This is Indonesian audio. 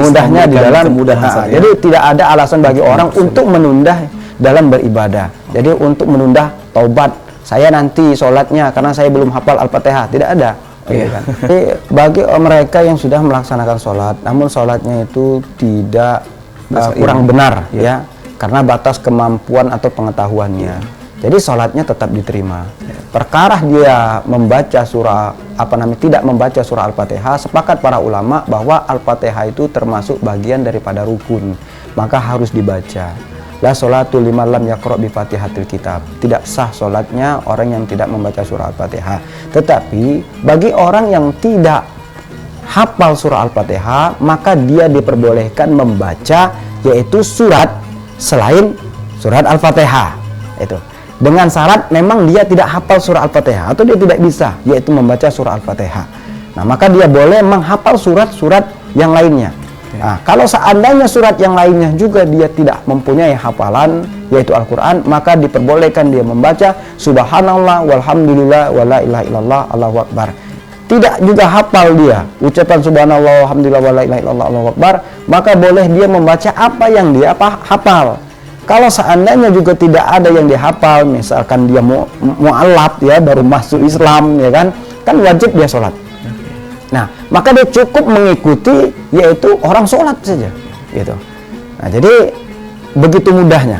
mudahnya di dalam kemudahan saja. jadi tidak ada alasan bagi orang untuk menunda dalam beribadah. Jadi untuk menunda taubat, saya nanti sholatnya karena saya belum hafal Al-Fatihah, tidak ada. Kan? Jadi bagi mereka yang sudah melaksanakan sholat, namun sholatnya itu tidak kurang benar, ya, karena batas kemampuan atau pengetahuannya. Jadi sholatnya tetap diterima. Perkara dia membaca surah tidak membaca surah Al-Fatihah, sepakat para ulama bahwa Al-Fatihah itu termasuk bagian daripada rukun, maka harus dibaca. La sholatu liman lam yaqra' bi Fatihatil Kitab. Tidak sah sholatnya orang yang tidak membaca surah Al-Fatihah. Tetapi bagi orang yang tidak hafal surah Al-Fatihah, maka dia diperbolehkan membaca yaitu surat selain surat Al-Fatihah. Itu dengan syarat memang dia tidak hafal surah Al-Fatihah atau dia tidak bisa, yaitu membaca surah Al-Fatihah. Nah, maka dia boleh menghafal surat-surat yang lainnya. Nah, kalau seandainya surat yang lainnya juga dia tidak mempunyai hafalan, yaitu Al-Quran, maka diperbolehkan dia membaca Subhanallah walhamdulillah wala ilaha illallah Allahu Akbar. Tidak juga hafal dia ucapan Subhanallah walhamdulillah wala ilaha illallah Allahu Akbar, maka boleh dia membaca apa yang dia hafal. Kalau seandainya juga tidak ada yang dihafal, misalkan dia mu'alaf ya, baru masuk Islam ya kan wajib dia sholat. Nah, maka dia cukup mengikuti yaitu orang sholat saja gitu. Nah, jadi begitu mudahnya.